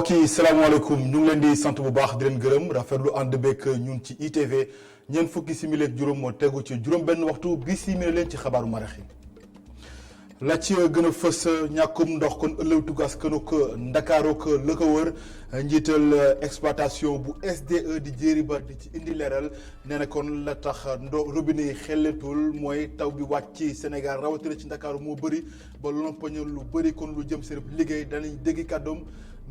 mbokk yi salaamaaleykum ñu ngi leen di sant bu baax di leen gërëm rafetlu ànd beeg ñun ci ITV ñeent fukki simili ak juróom moo tegu ci juróom benn waxtu bi simili leen ci xabaaru marax yi la ci gën a fës ñàkkum ndox kon ëllëg askanu ko Ndakaaru ko la ko wër njiital exploitation bu SDE di jéeri ba di ci indi leeral nee na kon la tax robinet yi xelletul mooy taw bi wàcc ci Sénégal rawatina ci Ndakaaru moo bëri ba lompañal lu bëri kon lu jëm seen liggéey danañ dégg kàddoom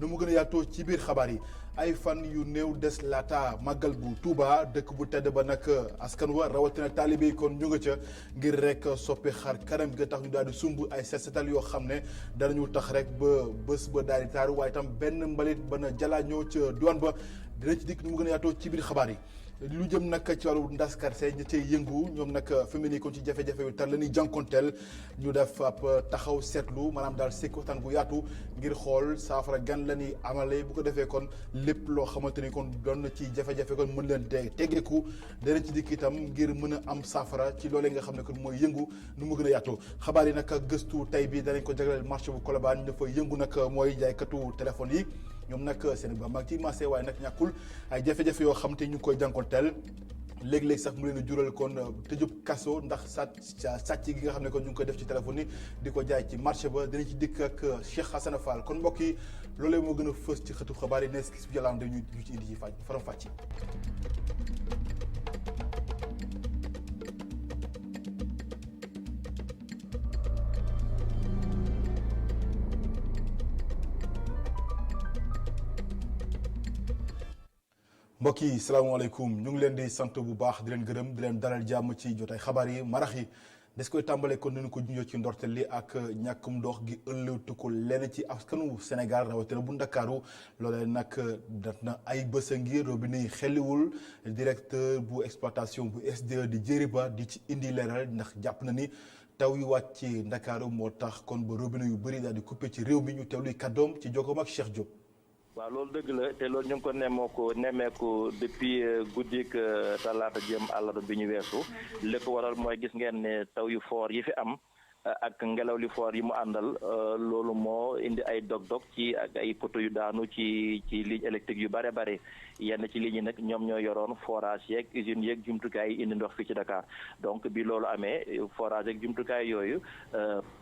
nu mu gën a yaatoo ci biir xabaar yi ay fan yu néew des laata màggal bu Touba dëkk bu tedd ba nag askan wa rawatina taalibe yi kon ñu nga ca ngir rek soppi xar kanam ga tax ñu daal di sumb ay set setal yoo xam ne danañu tax rek ba bés ba daal di taaru waaye tam benn mbalit ba na jalaa ñëw ca diwaan ba dina ci dikk nu mu gën a yaatoo ci biir xabaar yi. lu jëm nag ci wàllu ndaskarse ña cay yëngu ñoom nag fi mu ne kon ci jafe-jafe yu tar la ñuy jànkonteel ñu def ab taxaw seetlu maanaam daal sekk waxtaan gu yaatu ngir xool saafara gan la ñuy amale bu ko defee kon lépp loo xamante ni kon doon na ci jafe-jafe kon mën leen teggeeku danañ ci dikk itam ngir mën a am saafara ci loolee nga xam ne kon mooy yëngu nu mu gën a yaatu xabaar yi nag gëstu tey bi danañ ko jagleel marché bu Colobane ñu dafa yëngu nag mooy jaaykatu téléphone yi ñoom nag seen ba mag ci marché waaye nag ñàkkul ay jafe-jafe yoo xam te ñu ngi koy jànkonteel léeg-léeg sax mu leen a jural kon tëjub kaso ndax sàcc gi nga xam ne kon ñu ngi koy def ci téléphone yi di ko jaay ci marché ba dinañ ci dikk ak Cheikh Hassana Fall kon mbokk yi loolee moo gën a fës ci xëtu xabaar yi nees gis bu jàllaan dañu ci indi ci faram fàcc mbokk yi salaamaaleykum ñu ngi leen di sant bu baax di leen gërëm di leen dalal jàmm ci jotaay xabaar yi marax yi des koy tàmbale kon nañu ko junjoo ci ndorteel li ak ñàkkum ndox gi ëllëwtu ko lenn ci askanu Sénégal rawatina bu Ndakaaru loolee nag dat na ay bës a ngir robinet yi xelliwul directeur bu exploitation bu SDE di jéeri ba di ci indi leeral ndax jàpp na ni taw yu wàcc ci Ndakaaru moo tax kon ba robinet yu bëri daal di coupé ci réew mi ñu teewluy kàddoom ci jokkoom ak Cheikh Diop. waaw loolu dëgg la te loolu ñu ngi ko nemmeeku depuis guddik talaata jëm àllarba bi ñu weesu li ko waral mooy gis ngeen ne taw yu foor yi fi am ak ngelaw li foor yi mu àndal loolu moo indi ay dog-dog ci ak ay poto yu daanu ci ligne électrique yu bare bare yenn ci ligne yi nag ñoom ñoo yoroon forage yeeg usines yeeg jumtukaay yi indi ndox fii ci Dakar donc bi loolu amee forage yeeg jumtukaay yooyu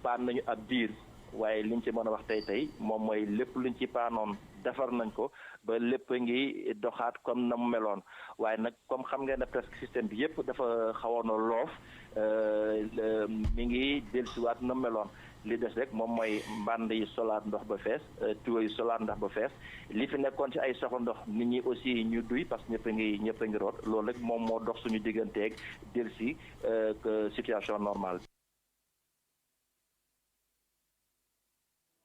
paan nañu ab diir waaye liñ ci mën a wax tey moom mooy lépp luñ ci paanoon defar nañ ko ba lépp ngi doxaat comme na mu meloon waaye nag comme xam ngeen ne presque système bi yëpp dafa xawoon a loof mi ngi dellusiwaat na mu meloon li des rek moom mooy mbànd yi solaat ndox ba fees tuyau yi solaat ndox ba fees li fi nekkoon ci ay soxla ndox nit ñi aussi ñu duy parce que ñëpp a ngi root loolu rek moom moo dox suñu digganteeg dellusi situation normale.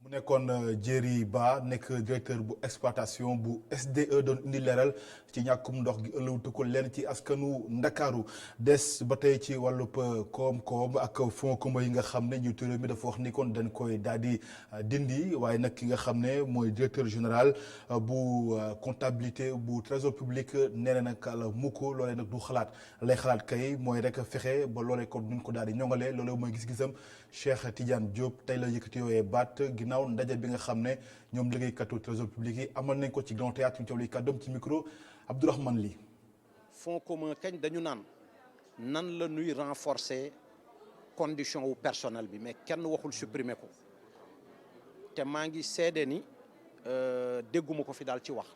mu nekkoon Jéeri Ba nekk directeur bu exploitation bu SDE doon indi leeral ci ñàkkum ndox gi ëllëwtu ko leen ci askanu Ndakaaru des ba tey ci wàllub koom-koom ak fonds commun yi nga xam ne njiitu réew mi dafa wax ni kon dañ koy daal di dindi waaye nag ki nga xam ne mooy directeur général bu comptabilité bu trésor public nee na nag la mukk loolee nag du xalaat lay xalaat kay mooy rek fexe ba loolee kon duñ ko daal di ñongalee loolee mooy gis-gisam Cheikh Tidiane Diop tey la yëkkati yooyee baat ginnaaw ndaje bi nga xam ne ñoom liggéeykatu trésor public yi amal nañ ko ci grand théâtre ñu teewlu kàddoom ci micro Abdourahmane Ly. fonds commun kañ dañu nan la ñuy renforcer condition wu personnel bi mais kenn waxul supprimer ko te maa ngi seede ni dégguma ko fi daal ci wax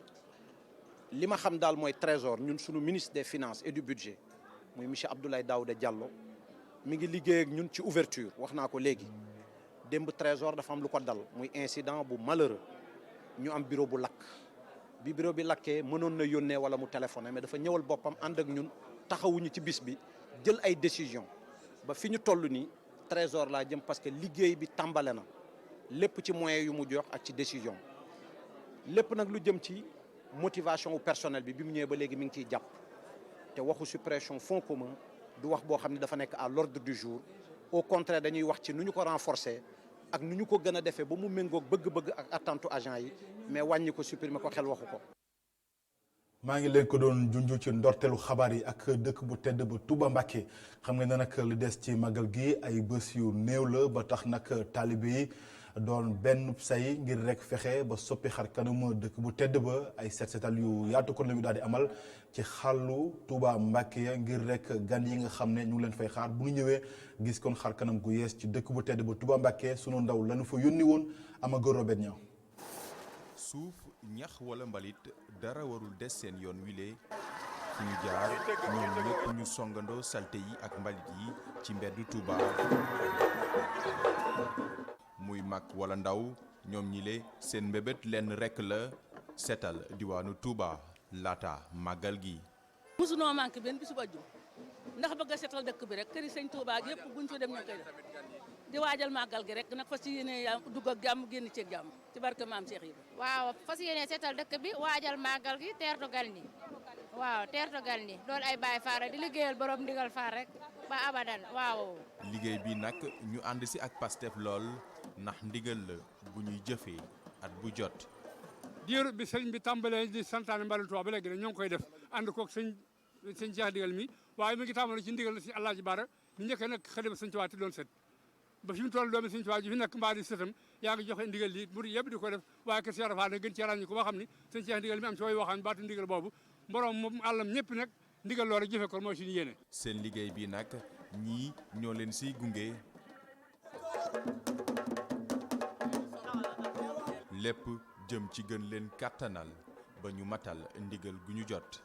li ma xam daal mooy trésor ñun suñu ministre des finances et du budget muy monsieur Abdoulaye Daouda Diallo mi ngi liggéey ak ñun ci ouverture wax naa ko léegi démb trésor dafa am lu ko dal muy incident bu malheureux ñu am bureau bu lakk bi bureau bi lakkee mënoon na yónnee wala mu téléphoné mais dafa ñëwal boppam ànd ak ñun taxawuñu ci bis bi jël ay décision ba fi ñu toll nii trésor laa jëm parce que liggéey bi tàmbale na lépp ci moyens yu mu jox ak ci décision lépp nag lu jëm ci motivation wu personnel bi mu ñëwee ba léegi mi ngi ciy jàpp te waxu suppression fonds commun du wax boo xam ne dafa nekk à l'ordre du jour au contraire dañuy wax ci nu ñu ko renforcer ak nu ñu ko gën a defee ba mu méngoog bëgg-bëgg ak attente agent yi mais wàññi ko supprimer ko xel waxu ko. maa ngi leen ko doon junj ci ndorteelu xabaar yi ak dëkk bu tedd ba Touba Mbacké xam nga ne nag li des ci màggal gi ay bés yu néew la ba tax nag taalibe yi doon benn say ngir rek fexe ba soppi xar kanam dëkk bu tedd ba ay set setal yu yaatu kon la ñu daal di amal ci xàllu Touba Mbacké ya ngir rek gan yi nga xam ne ñu ngi leen fay xaar bu ñu ñëwee gis kon xar kanam gu yees ci dëkk bu tedd ba Touba Mbacké sunu ndaw lañu fa yónni woon Amago Robert Niang. suuf ñax wala mbalit dara warul des seen yoon wile fu ñu jaar ñoom ñëpp ñu songandoo salte yi ak mbalit yi ci mbeddu Touba muy mag wala ndaw ñoom ñile seen mbébét lenn rekk la setal diwaanu Touba laata màggal gi. musunoo manqué benn bisu bajju ndax bëgg a setal dëkk bi rek këri sëñ Touba ak yëpp buñ fa dem ñu koy def di waajal màggal gi rek nag fas yéene dugg ak jàmm génn ci jàmm ci barke maam Cheikh yi. waaw fas yéene seetal dëkk bi waajal màggal gi teertu gan ñi waaw teertu gan ñi loolu ay Baay Faal rek di liggéeyal borom ndigal faar rek ba abadan waaw. liggéey bi nag ñu ànd si ak Pastef lool ndax ndigal la bu ñuy jëfee at bu jot. diiru bi sëñ bi tàmbalee di santaane mbalu Tuubaa ba léegi nag ñoo ngi koy def ànd koog sëñ Cheikh Ndigal mi waaye mi ngi tàmbale ci ndigal si Alaaji Bara mi njëkkee nag xëy ba sëñ Tuubaa te doon set ba fi mu toll doomi sëñ Tuubaa ji fi nekk mbaa di sëtam yaa ngi joxe ndigal li mu yëpp di ko def waaye ke Cheikh Rafa na gën ci ràññi ko ba xam ni sëñ Cheikh Ndigal mi am ci way waxaan baatu ndigal boobu borom moom àllam ñëpp nag ndigal loolu jëfe ko mooy suñu yéene. seen liggéey bi nag ñii ñoo leen siy gunge lépp jëm ci gën leen kàttanal ba ñu matal ndigal gu ñu jot.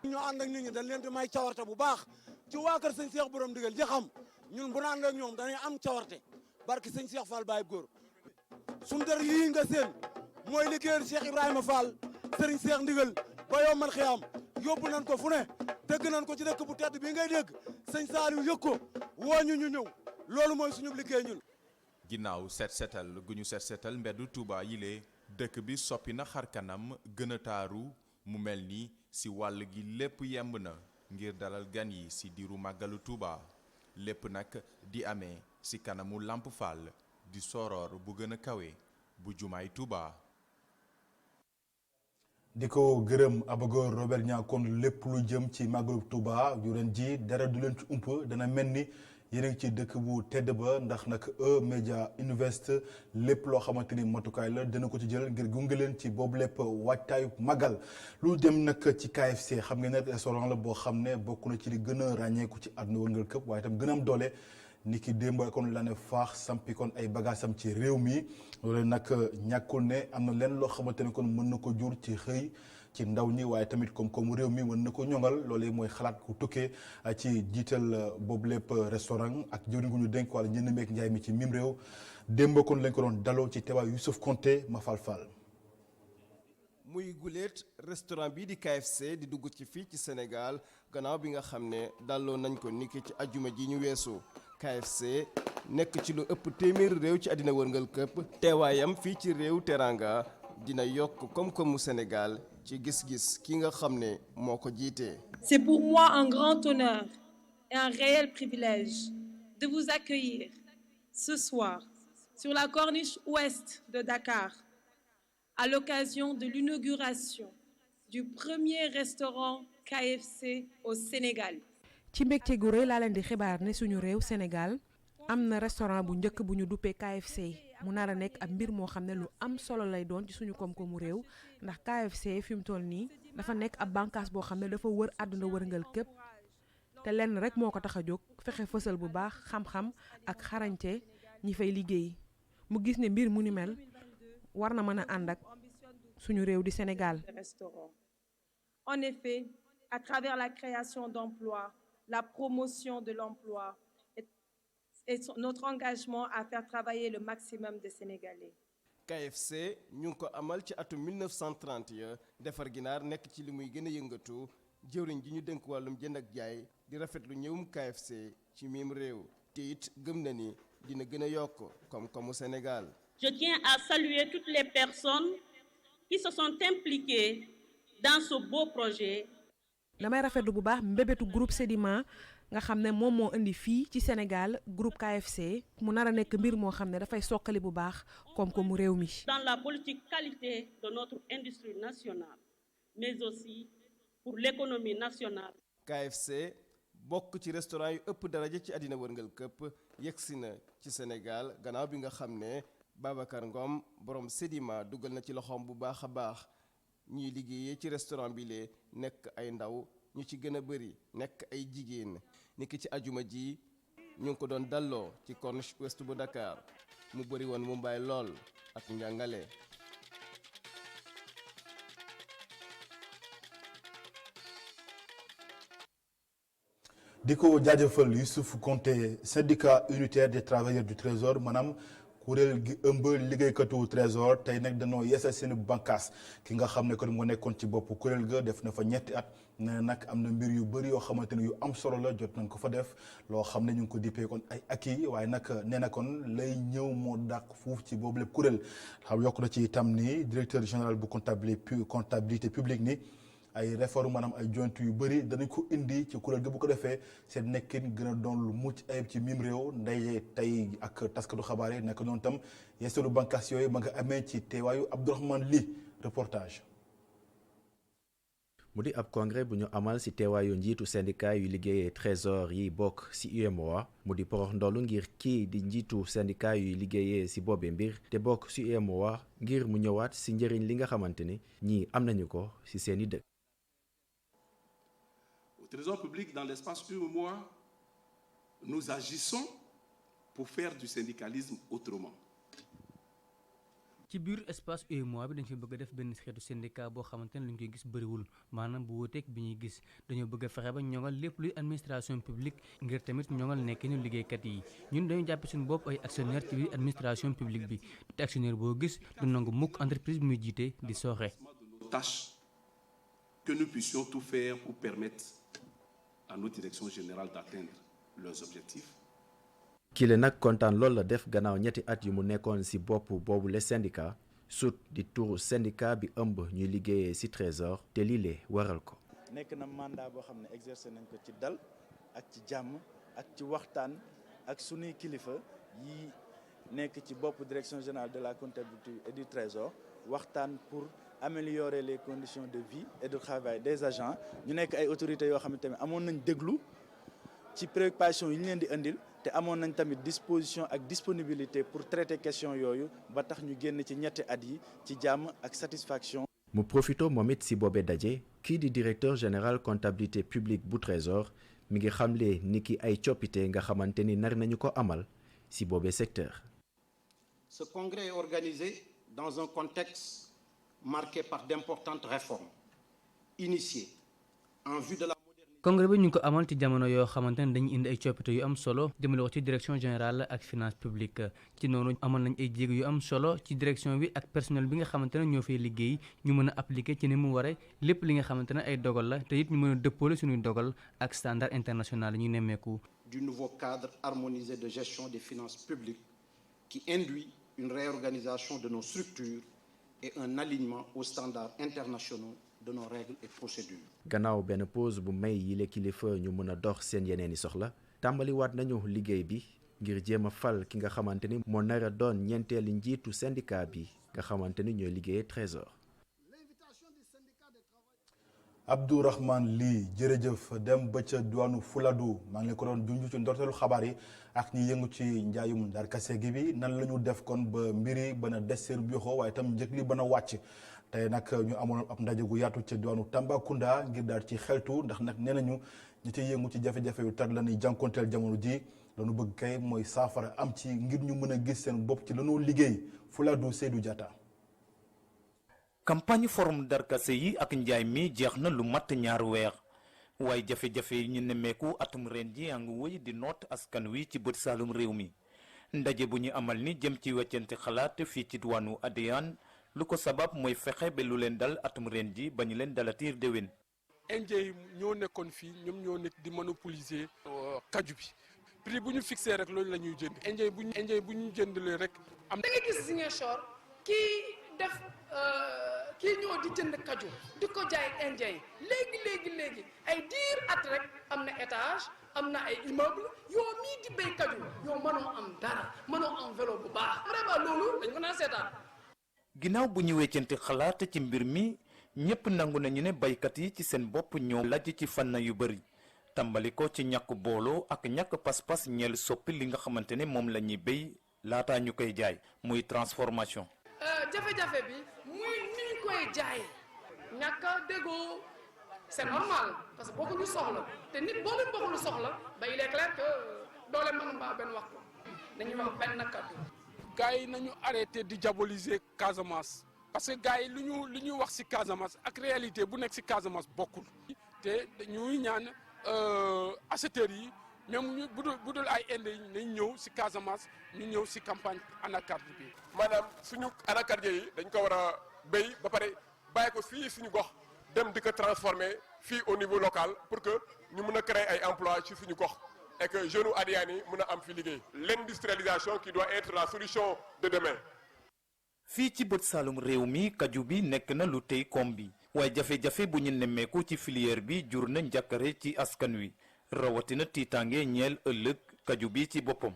ñoo ànd ak nit ñi dañ leen di may cawarte bu baax ci waa kër sëñ Cheikh borom ndigal ji xam ñun bu naan ak ñoom dañuy am cawarte barki sëñ Cheikh Fall Baye góor suñu dër lii nga seen mooy liggéeyal Cheikh Ibrahima Fall sëriñ Cheikh ndigal ba yombal xiyaam yóbbu nañ ko fu ne dëgg nañ ko ci dëkk bu tedd bii ngay dégg sëñ Saliou yëg ko woo ñu ñëw loolu mooy suñu liggéey ñun. ginnaaw set setal gu ñu set setal mbeddu Touba yile dëkk bi soppi na xar kanam gën a taaru mu mel ni si wàll gi lépp yemb na ngir dalal gan yi si diiru màggalu Touba lépp nag di amee si kanamu Lamp Fall di soroor bu gën a kawe bu jumaay Touba. di ko gërëm Abago Robert Niang kon lépp lu jëm ci màggalu Touba yu ren ji dara du leen ci ump dana mel ni yéen a ngi ci dëkk bu tedd ba ndax nag E-Media Invest lépp loo xamante ni matukaay la dina ko ci jël ngir gunge leen ci boobu lépp waajtaayu màggal lu dem nag ci KFC xam ngeen ne restaurant la boo xam ne bokk na ci li gën a ràññeeku ci àdduna wërngal këpp waaye itam gën a am doole ni ki démb kon la ne faax sampi kon ay bagaasam ci réew mi loolu nag ñàkkul ne am na leen loo xamante ne kon mën na ko jur ci xëy ci ndaw ñi waaye tamit koom-koomu réew mi mën na ko ñoŋal loolu mooy xalaat ku tukkee ci jiital boobu lépp restaurant ak jëwriñ gu ñu dénk wala njënd meek njaay mi ci mim réew démb kon lañ ko doon daloo ci teewaay Youssouf Konté ma fall muy guléet restaurant bii di KFC di dugg ci fii ci Sénégal gannaaw bi nga xam ne dalloo nañ ko niki ci ajuma ji ñu weesu KFC nekk ci lu ëpp téeméeri réew ci àddina wërngal këpp teewaayam fii ci réew teranga dina yokk koom-koomu Sénégal ci gis-gis ki nga xam ne moo ko jiite. C'est pour moi un grand honneur et un réel privilège de vous accueillir ce soir sur la corniche ouest de Dakar à l'occasion de l'inauguration du premier restaurant KFC au Sénégal. ci mbégte gu rëy laa leen di xibaar ne suñu réew Sénégal am na restaurant bu njëkk bu ñu duppee KFC mu nar a nekk ab mbir moo xam ne lu am solo lay doon ci suñu koom-koomu réew ndax KFC fi mu toll nii dafa nekk ab bànqaas boo xam ne dafa wër àdduna wërngal képp te lenn rek moo ko tax a jóg fexe fësal bu baax xam-xam ak xarañte ñi fay liggéey mu gis ne mbir mu ni mel war na mën a ànd ak suñu réew di Sénégal. En effet, à travers la création d'emplois, la promotion de l'emploi et notre engagement à faire travailler le maximum de Sénégalais. KFC ñu ngi ko amal ci atum 1930 ya defar ginaar nekk ci li muy gën a yëngatu jëwriñ ji ñu dénk wàllum jënd ak jaay di rafetlu ñëwum KFC ci miim réew te it gëm na ni dina gën a yokk koom-koomu Sénégal. Je tiens à saluer toutes les personnes qui se sont impliquées dans ce beau projet. damay rafetlu bu baax mbébétu groupe Sedima nga xam ne moom moo indi fii ci Sénégal groupe KFC mu nar a nekk mbir moo xam ne dafay soqali bu baax koom-koomu réew mi. Dans la politique qualité de notre industrie nationale, mais aussi pour l'économie nationale. KFC bokk ci restaurant yu ëpp daraja ci àddina wërngal këpp yegsi na ci Sénégal gannaaw bi nga xam ne Babacar Ngom borom Sedima dugal na ci loxoom bu baax a baax ñuy liggéeyee ci restaurant bi lee nekk ay ndaw ñu ci gën a bëri nekk ay jigéen niki ci ajuma ji ñu ngi ko doon dalloo ci corniche ouest bu Dakar mu bëri woon mu mbaay lool ak njàngale. di ko jaajëfal Youssouf Konté syndicat unitaire des travailleurs du trésor maanaam kuréel gi ëmb liggéeykatu trésor tey nag dañoo yeesal seen bànqaas ki nga xam ne kon moo nekkoon ci bopp kuréel ga def na fa ñetti at nee nag am na mbir yu bëri yoo xamante ne yu am solo la jot nañ ko fa def loo xam ne ñu ngi ko dippee kon ay acquis waaye nag nee na kon lay ñëw moo dàq fuuf ci boobu lépp kuréel xam yokk na ci itam ni directeur général bu comptabilité publique ni ay réforme maanaam ay joint yu bëri danañ ko indi ci kuréel gi bu ko defee seen nekkin gën a doon lu mucc ayib ci mim réew ndaje tey ak taskatu xabaar yi nekk noonu tam yeesalu bànqaas yooyu ma nga amee ci teewaayu Abdourahmane Ly reportage. mu di ab congrès bu ñu amal ci teewaayu njiitu syndicat yu liggéeyee trésor yi bokk ci UEMOA mu di porox ndolu ngir kii di njiitu syndicat yu liggéeyee ci boobee mbir te bokk ci UEMOA ngir mu ñëwaat ci njëriñ li nga xamante ne ñii am nañu ko ci seeni dëkk. Au Trésor public, dans l'espace UEMOA, nous agissons pour faire du syndicalisme autrement. ci biir espace UEMOA bi dañ fi bëgg a def benn xeetu syndicat boo xamante ne lu ñu koy gis bëriwul maanaam bu wuuteeg bi ñuy gis dañoo bëgg a fexe ba ñoŋal lépp luy administration publique ngir tamit ñoŋal nekkinu liggéeykat yi ñun dañu jàppe suñu bopp ay actionnaire ci biir administration publique bi te actionnaire boo gis du nangu mukk entreprise bi muy jiite di sooxe. Tâche que nous puissions tout faire pour permettre à nos directions générales d'atteindre leurs objectifs. kile nag kontaan loolu la def gannaaw ñetti at yu mu nekkoon ci bopp boobu le syndicat sut di turu syndicat bi ëmb ñuy liggéeyee ci trésor te lii lee waral ko. nekk na mandat boo xam ne exercer nañ ko ci dal ak ci jàmm ak ci waxtaan ak sunuy kilifa yi nekk ci bopp direction générale de la comptabilité et du trésor waxtaan pour améliorer les conditions de vie et de travail des agents ñu nekk ay autorités yoo xam ne tamit amoon nañ déglu ci préoccupation yi ñu leen di indil te amoon nañ tamit disposition ak disponibilité pour traiter question yooyu ba tax ñu génn ci ñetti at yi ci jàmm ak satisfaction. mu profito moom it ci boobee daje kii di directeur général comptabilité publique bu trésor mi ngi xamle ni ki ay coppite nga xamante ni nar nañu ko amal ci boobee secteur. Ce congrès est organisé dans un contexte marqué par d'importantes réformes initiées en vue de la. congrès bi ñu ngi ko amal ci jamono yoo xamante ne dañuy indi ay coppite yu am solo jëmale ko ci direction générale ak finance publique ci noonu amal nañ ay jéego yu am solo ci direction bi ak personnel bi nga xamante ne ñoo fay liggéey ñu mën a appliquer ci ni mu waree lépp li nga xamante ne ay dogal la te it ñu mën a dëppoole suñuy dogal ak standard international yi ñu nemmeeku. du nouveau cadre harmonisé de gestion des finances publiques qui induit une réorganisation de nos structures et un alignement aux standards internationaux de nos règles et procédures. gannaaw benn pause bu may yile kilifa ñu mën a dox seen yeneeni soxla tàmbaliwaat nañu liggéey bi ngir jéem a fal ki nga xamante ni moo nar a doon ñeenteelu njiitu syndicat bi nga xamante ni ñooy liggéeyee trésor. Abdourahmane Ly jërëjëf dem ba ca diwaanu Fuladu maa ngi leen ko doon junj ci ndorteelu xabaar yi ak ñi yëngu ci njaayum darkase gi bi nan la ñu def kon ba mbiri ba na des seen yoxoo waaye itam njëg li ba na wàcc. tey nag ñu amoon ab ndaje gu yaatu ca diwaanu Tambacounda ngir daal ci xeltu ndax nag nee nañu ñi ci yëngu ci jafe-jafe yu tar la ñuy jànkonteel jamono ji lañu bëgg kay mooy saafara am ci ngir ñu mën a gis seen bopp ci lañu liggéey Fuladu Seydou Diatta. campagne forum darkase yi ak njaay mi jeex na lu mat ñaar weer waaye jafe-jafe yi ñu nemmeeku atum ren ji yaa ngi wëy di noot askan wi ci bët saalum réew mi ndaje bu ñu amal ni jëm ci weccante xalaat fii ci diwaanu Adéane lu ko sabab mooy fexe ba lu leen dal atum ren ji ba ñu leen dalatiir déwén. indien yi ñoo nekkoon fii ñoom ñoo nekk di monopoliser kaju bi prix bu ñu fixé rek loolu la ñuy jënd indien bu ñu jëndalee rek am. da nga gis Ziguinchor kii ñoo di jënd kaju di ko jaay indien yi léegi ay diir at rek am na étage am na ay immeuble yoo mii di béy kaju yoo mënoo am dara mënoo am vélo bu baax vraiment loolu dañ ko naan seetaan. ginnaaw bu ñu weccante xalaat ci mbir mi ñëpp nangu nañu ne baykat yi ci seen bopp ñoo lajj ci fànn yu bëri tàmbali ko ci ñàkk booloo ak ñàkk pas-pas ñeel soppi li nga xamante ne moom la ñuy béy laataa ñu koy jaay muy transformation. jafe-jafe bi muy ni ñu koy jaayee ñàkk a déggoo c'est normal parce que bokkuñu soxla te nit boo leen bokkul soxla ba il est clair que doole mën mbaa benn wax ko dañuy wax benn kàddu. gars yi nañu arrêté di diaboliser Casamance parce que gars yi lu ñuy wax ci Casamance ak réalité bu nekk ci Casamance bokkul te ñuy ñaan acheteurs yi même ñu bu dul ay inde yi nañ ñëw ci Casamance ñu ñëw ci campagne anacarde bi. maanaam suñu anacarde yi dañ ko war a béy ba pare bàyyi ko fii suñu gox dem di ko transformer fii au niveau local pour que ñu mën a créer ay emplois ci suñu gox et que jeunes Adiyane yi mën a am fi liggéey. L'industrialisation qui doit être la solution de demain. fii ci bët saalum réew mi kaju bi nekk na lu tey koom bi waaye jafe-jafe bu ñu nemmeeku ci filière bi jur na njàkkare ci askan wi rawatina tiitaange ñeel ëllëg kaju bi ci boppam.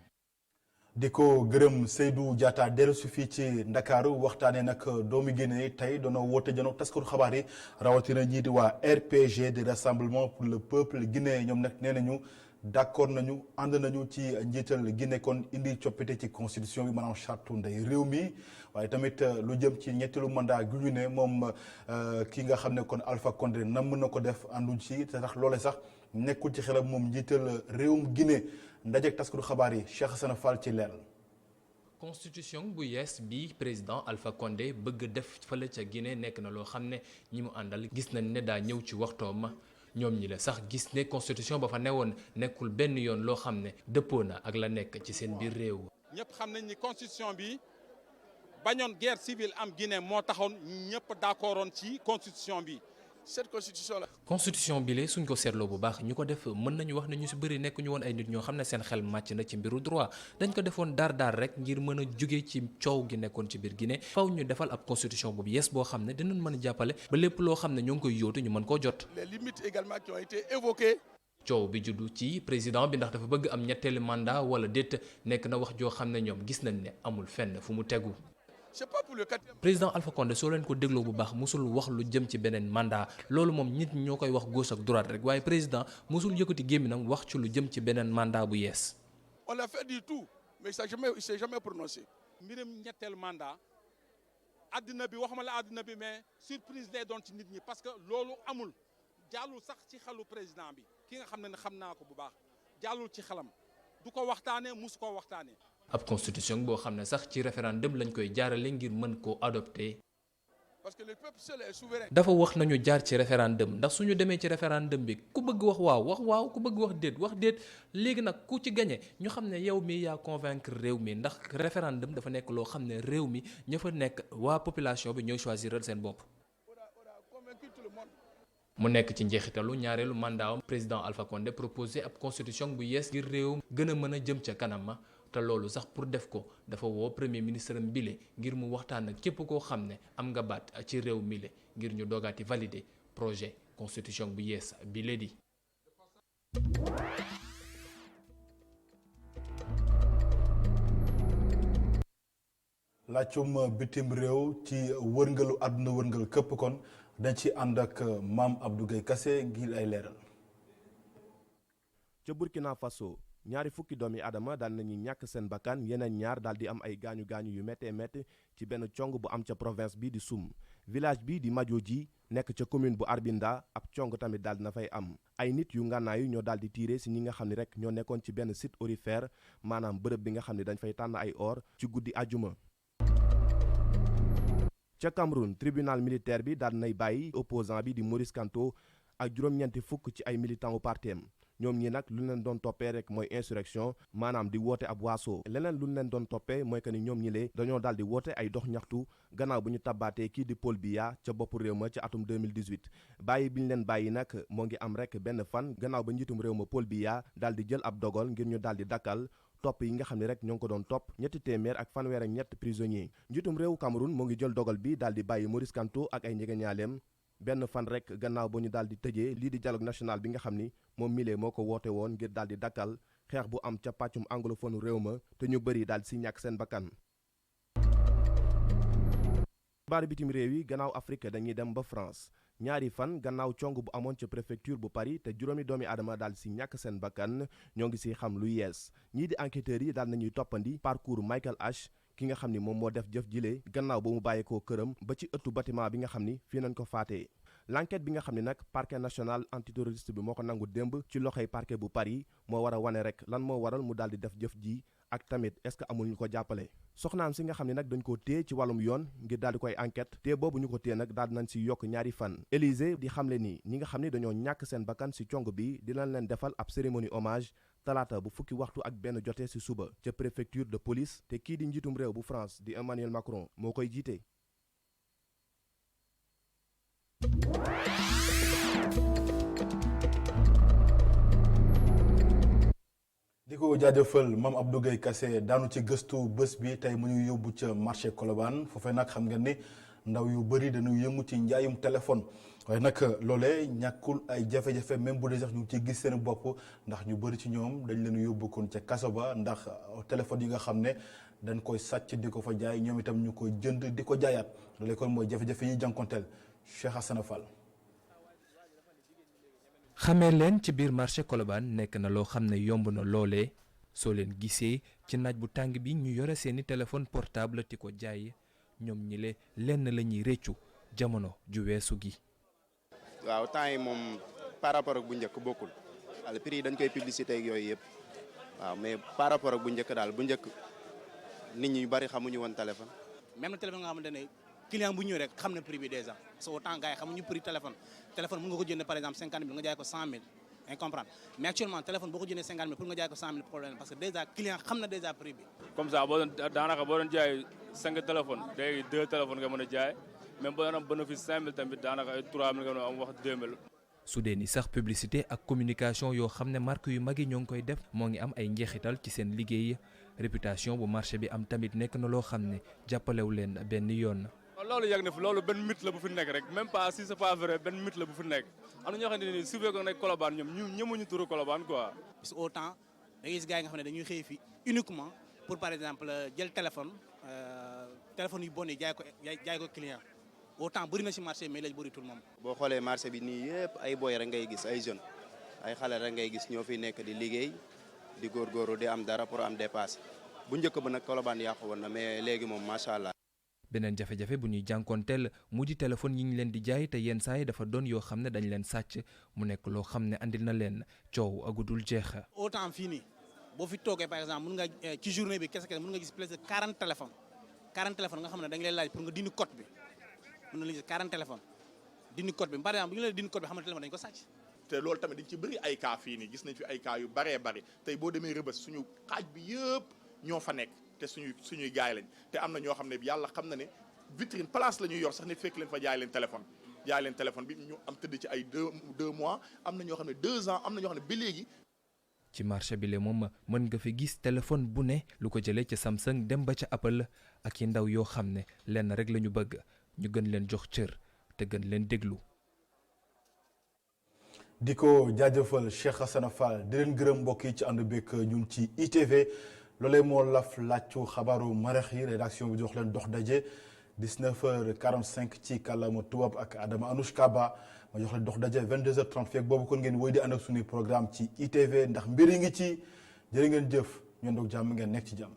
di ko gërëm Seydou Diatta dellu si fii ci Ndakaaru waxtaanee nag doomu Guinée tey doona woote janook taskatu xabaar yi rawatina ñii di waa RPG de Rassemblement pour le Peuple guinéen ñoom nag nee nañu d'accord nañu ànd nañu ci njiital Guinée kon indi coppite ci constitution bi maanaam charte ndey réew mi waaye tamit lu jëm ci ñetteelu mandat gu ñu ne moom ki nga xam ne kon Alpha Condé nam mën na ko def ànduñ ci te tax loole sax nekkul ci xelam moom njiital réewum Guinée ndajeek taskatu xabaar yi Cheikh Hassana Fall ci leeral. constitution bu yees bi président Alpha Condé bëgg def fële ca Guinée nekk na loo xam ne ñi mu àndal gis nañ ne daa ñëw ci waxtoom ñoom ñi la sax gis ne constitution ba fa newoon nekkul benn yoon loo xam ne dëppoo na ak la nekk ci seen biir réew. ñëpp xam nañ ni constitution bi bañoon guerre civile am Guinée moo taxoon ñëpp d'accordoon ci constitution bi. cette constitution là. constitution bi suñ ko seetloo bu baax ñu ko def mën nañu wax ne ñu ci bëri nekk ñu woon ay nit ñoo xam ne seen xel màcc na ci mbiru droit dañ ko defoon daar rek ngir mën a jóge ci coow gi nekkoon ci biir Guinée faw ñu defal ab constitution boobu yees boo xam ne dinañ mën a jàppale ba lépp loo xam ne ñoo ngi koy yóotu ñu mën koo jot. les limites également qui ont été évoquées. coow bi juddu ci président bi ndax dafa bëgg am ñetteelu mandat wala déet nekk na wax joo xam ne ñoom gis nañ ne amul fenn fu mu tegu. c'est pas pour le quatrième. président Alpha Condé soo leen ko dégloo bu baax musul wax lu jëm ci beneen mandat loolu moom nit ñoo koy wax gauche ak droite rek waaye président musul yëkkati gémminam wax ci lu jëm ci beneen mandat bu yees. on a fait du tout mais il s'est jamais prononcé. mbiram ñetteel mandat addina bi waxuma la addina bi mais surprise lay doon ci nit ñi parce que loolu amul jàllul sax ci xelu président bi ki nga xam ne xam naa ko bu baax jàllul ci xelam du ko waxtaanee musu koo waxtaanee. ab constitution boo xam ne sax ci référendum lañ koy jaarale ngir mën koo adopté. parce que le peuple seul est souverain. dafa wax nañu jaar ci référendum ndax suñu demee ci référendum bi ku bëgg wax waaw ku bëgg wax déet léegi nag ku ci gagné ñu xam ne yow mi yaa convaincre réew mi ndax référendum dafa nekk loo xam ne réew mi ña fa nekk waa population bi ñooy choisiral seen bopp. mu nekk ci njeexitalu ñaareelu mandatam président Alpha Condé proposé ab constitution bu yees ngir réew gën a mën a jëm ca kanam te loolu sax pour def ko dafa woo premier ministre am bile ngir mu waxtaan ak képp koo xam ne am nga baat ci réew mile ngir ñu doogaati valider projet constitution bu yees bile di. laajum bitim réew ci wërngalu àdduna wërngal këpp kon dañ ci ànd ak Mame Abdou Gueye Kassé ngir ay leeral. ca Burkina Faso ñaari fukki doomi aadama daan nañu ñàkk seen bakkan yeneen ñaar daal di am ay gaañu-gaañu yu méttee métti ci benn cong bu am ca province bi di Soum village bi di Madioji nekk ca commune bu Arbinda ab cong tamit daal dina fay am ay nit yu ngànnaayu ñoo daal di tiire si ñi nga xam ne rek ñoo nekkoon ci benn site aurifère maanaam bërëb bi nga xam ne dañ fay tànn ay or ci guddi àjjuma. ca Cameroun tribunal militaire bi daal nay bàyyi opposant bi di Maurice Kamto ak juróom-ñeenti fukk ci ay militant u partem ñoom ñi nag lu leen doon toppee rek mooy insurrection maanaam di woote ab waaso leneen lu leen doon toppee mooy que ni ñoom ñi lee dañoo daal di woote ay dox ñaxtu gannaaw bu ñu tabaatee kii di Paul Biya ca bopp réew ma ca atum 2018 bàyyi bi ñu leen bàyyi nag moo ngi am rek benn fan gannaaw ba njiitum réew ma Paul Biya daal di jël ab dogal ngir ñu daal di dakkal topp yi nga xam ne rek ñoo ngi ko doon topp ñetti téeméer ak fanweer ak ñett prisonniers njiitum réewu Cameroun moo ngi jël dogal bi daal di bàyyi Maurice Kamto ak ay njegeñaaleem benn fan rek gannaaw ba ñu daal di tëjee lii di dialogue national bi nga xam ni moom mile moo ko woote woon ngir daal di dakkal xeex bu am ca pàccum anglophone réew ma te ñu bëri daal di si ñàkk seen bakkan. xibaar bitim réew yi gannaaw Afrique dañuy dem ba France ñaari fan gannaaw cong bu amoon ca préfecture bu Paris te juróomi doomi aadama daal si ñàkk seen bakkan ñoo ngi si xam lu yees ñii di enquêteurs yi daal nañuy toppandi parcours Michael H ki nga xam ni moom moo def jëf jile gannaaw ba mu bàyyeekoo këram ba ci ëttu bâtiment bi nga xam ni fii nañ ko faatee l'enquête bi nga xam ne nag parquet national antiterroriste bi moo ko nangu démb ci loxoy parquet bu Paris moo war a wane rek lan moo waral mu daal di def jëf ji ak tamit est-ce que amul ñu ko jàppale soxnaam si nga xam ne nag dañ koo téye ci wàllum yoon ngir daal di koy enquête te boobu ñu ko téye nag daal di nañ si yokk ñaari fan Élysée di xamle ni ñi nga xam ne dañoo ñàkk seen bakkan si cong bi dinañ leen defal ab cérémonie hommage talaata bu fukki waxtu ak benn jotee si suba ca préfecture de police te kii di njiitum réew bu France di Emmanuel Macron moo koy jiite. di ko jaajëfal Mame Abdou Gueye Kassé daanu ci gëstu bés bi tey mu ñu yóbbu ca marché Colobane foofee nag xam ngeen ni ndaw yu bëri dañuy yëngu ci njaayum téléphone waaye nag loolee ñàkkul ay jafe-jafe même bu dee sax ñu ci gis seen bopp ndax ñu bëri ci ñoom dañ leen yóbbu kon ca kaso ba ndax téléphone yi nga xam ne dañ koy sàcc di ko fa jaay ñoom itam ñu koy jënd di ko jaayaat loolee kon mooy jafe-jafe yi jànkonteel Cheikh Hassana Fall. xamee leen ci biir marché Colobane nekk na loo xam ne yomb na loolee soo leen gisee ci naaj bu tàng bi ñu yore seeni téléphone portable ti ko jaay ñoom ñi le lenn la ñuy réccu jamono ju weesu gi. waaw temps yi moom par rapport ak bu njëkk bokkul wala prix yi dañ koy publicité ak yooyu yëpp waaw mais par rapport ak bu njëkk daal bu njëkk nit ñi bari xamuñu woon téléphone. même téléphone nga xamante ne client bu ñëw rek xam na prix bi déjà parce que autant gars yi xamuñu prix téléphone mën nga ko jëndee par exemple 50 000 nga jaay ko 100 000 nga comprendre mais actuellement téléphone boo ko jëndee 50 000 pour nga jaay ko 100 000 problème parce que déjà client xam na déjà prix bi. comme ça boo doon jaay 5 téléphones léegi 2 téléphones nga mën a jaay même boo doon am bénéfice 5 000 tamit daanaka ay 3 000 nga mën a am wax 2 000. su dee ni sax publicité ak communication yoo xam ne marque yu mag yi ñoo ngi koy def moo ngi am ay njeexital ci seen liggéey réputation bu marché bi am tamit nekk na loo xam ne jàppalewu leen benn yoon. loolu yàgg na fi loolu benn mythe la bu fi nekk rek même pas si c'est pas vrai benn mythe la bu fi nekk am na ñoo xam ne nii su fekkee nekk Colobane ñoom ñu ñëmuñu turu Colobane quoi. parce que autant da ngay gis gars yi nga xam ne dañuy xëy fi uniquement pour par exemple jël téléphone yu bon yi jaay ko client autant bëri na si marché mais léegi bëritul moom. boo xoolee marché bi nii yëpp ay boy rek ngay gis ay jeunes ay xale rek ngay gis ñoo fi nekk di liggéey di góorgóorlu di am dara pour am dépasse bu njëkk ba nag Colobane yàqu woon na mais léegi moom macha allah. beneen jafe-jafe bu ñuy jànkoonteel mu di téléphone yi ñu leen di jaay te yenn saa yi dafa doon yoo xam ne dañ leen sàcc mu nekk loo xam ne andil na leen coow agudul jeex. autant fii nii boo fi toogee par exemple mun nga ci journée bi kese mun nga gis plus de 40 téléphones nga xam ne dañ lay laaj pour nga dindi code bi mun na la gis 40 téléphones dindi code bi par exemple bu ñu lay dindi code bi xam ne téléphone dañu ko sàcc. te loolu tamit dañ ci bëri ay cas fii nii gis nañ fi ay cas yu bëree bëri tey boo demee Rebeuss suñu xaaj bi yëpp ñoo fa nekk. te suñuy gaay lañ te am na ñoo xam ne yàlla xam na ne vitrine place la ñuy yor sax nit fekk leen fa jaay leen téléphone bi ñu am tëdd ci ay 2 mois am na ñoo xam ne 2 ans am na ñoo xam ne ba léegi. ci marché bi le moom mën nga fi gis téléphone bu ne lu ko jëlee ca Samsung dem ba ca Apple ak i ndaw yoo xam ne lenn rek la ñu bëgg ñu gën leen jox cër te gën leen déglu. di ko jaajëfal Cheikh Hassana Fall di leen gërëm mbokk yi ci ànd beeg ñun ci ITV. loolee moo laf laajtu xabaaru marax yi rédaction bi jox leen dox daje 19h45 ci kàllaama tubaab ak Adama Anouchka Ba ma jox leen dox daje 22h30 fekk boobu kon ngeen woy di ànd ak suñuy programme ci ITV ndax mbir yi ngi ci jërë ngeen jëf ngeen doog jàmm ngeen nekk ci jàmm.